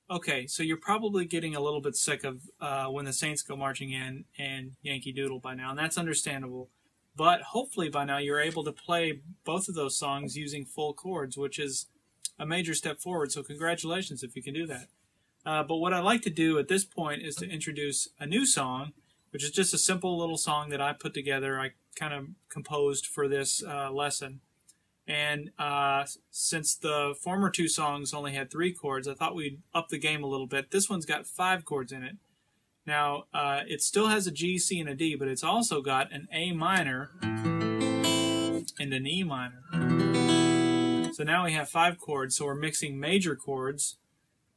Okay, so you're probably getting a little bit sick of When the Saints Go Marching In and Yankee Doodle by now, and that's understandable. But hopefully by now you're able to play both of those songs using full chords, which is a major step forward, so congratulations if you can do that. But what I'd like to do at this point is to introduce a new song, which is just a simple little song that I put together. I kind of composed for this lesson. And since the former two songs only had 3 chords, I thought we'd up the game a little bit. This one's got 5 chords in it. Now, it still has a G, C, and a D, but it's also got an A minor and an E minor. So now we have 5 chords, so we're mixing major chords,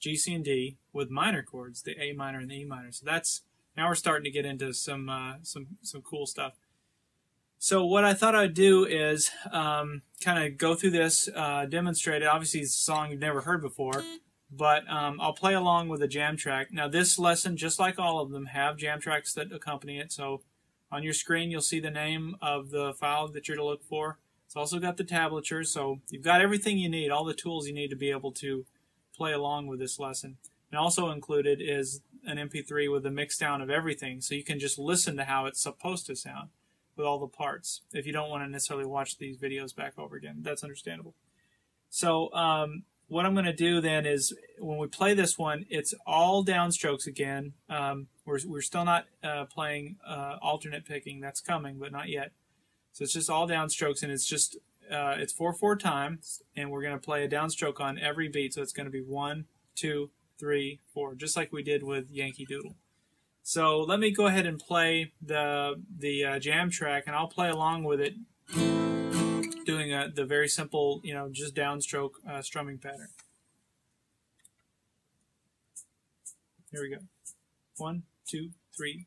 G, C, and D, with minor chords, the A minor and the E minor. So that's, now we're starting to get into some cool stuff. So what I thought I'd do is kind of go through this, demonstrate it. Obviously, it's a song you've never heard before, but I'll play along with a jam track. Now, this lesson, just like all of them, have jam tracks that accompany it. So on your screen, you'll see the name of the file that you're to look for. It's also got the tablature, so you've got everything you need, all the tools you need to be able to play along with this lesson. And also included is an MP3 with a mix down of everything, so you can just listen to how it's supposed to sound with all the parts, if you don't want to necessarily watch these videos back over again. That's understandable. So what I'm going to do then is, when we play this one, it's all downstrokes again. We're still not playing alternate picking. That's coming, but not yet. So it's just all downstrokes, and it's just it's 4/4 time, and we're going to play a downstroke on every beat. So it's going to be 1, 2, 3, 4, just like we did with Yankee Doodle. So let me go ahead and play the jam track, and I'll play along with it, doing the very simple, just downstroke strumming pattern. Here we go. 1, 2, 3.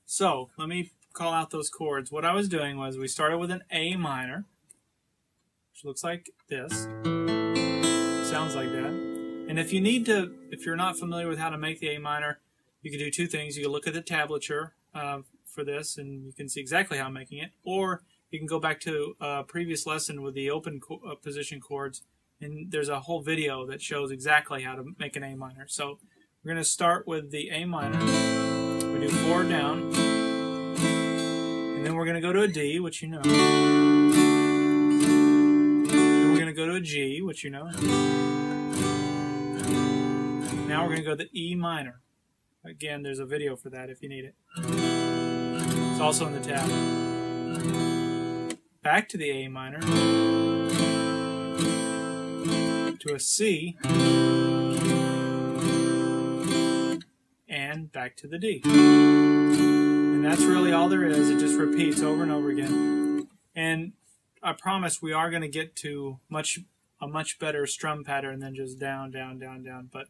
So let me call out those chords. What I was doing was, we started with an A minor, which looks like this, sounds like that. And if you're not familiar with how to make the A minor, you can do 2 things. You can look at the tablature for this, and you can see exactly how I'm making it, or you can go back to a previous lesson with the open position chords, and there's a whole video that shows exactly how to make an A minor. So we're going to start with the A minor. We do 4 down, and then we're going to go to a D, which you know. Then we're going to go to a G, which you know. Now we're going to go to the E minor. Again, there's a video for that if you need it. It's also in the tab. Back to the A minor, to a C, and back to the D. And that's really all there is. It just repeats over and over again. And I promise we are going to get to a much better strum pattern than just down, down, down, down. But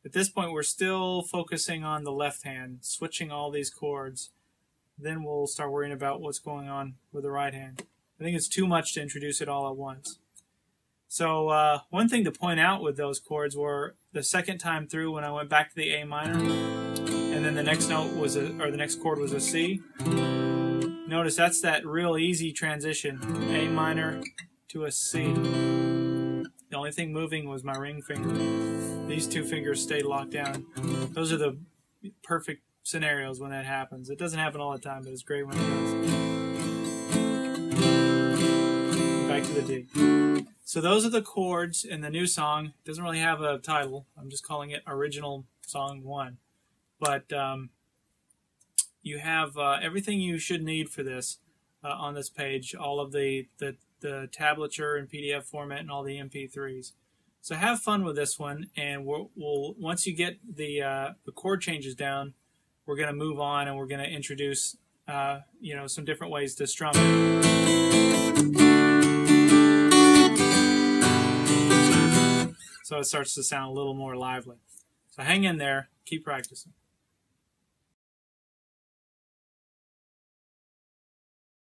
at this point, we're still focusing on the left hand, switching all these chords. Then we'll start worrying about what's going on with the right hand. I think it's too much to introduce it all at once. So one thing to point out with those chords were, the second time through, when I went back to the A minor, and then the next note was the next chord was a C. Notice that's that real easy transition, A minor to a C. The only thing moving was my ring finger. These 2 fingers stayed locked down. Those are the perfect scenarios when that happens. It doesn't happen all the time, but it's great when it does. Back to the D. So those are the chords in the new song. It doesn't really have a title. I'm just calling it Original Song 1. But you have everything you should need for this on this page. All of the tablature and PDF format and all the MP3s. So have fun with this one, and we'll once you get the chord changes down, we're going to move on, and we're going to introduce some different ways to strum it. it starts to sound a little more lively. So hang in there. Keep practicing.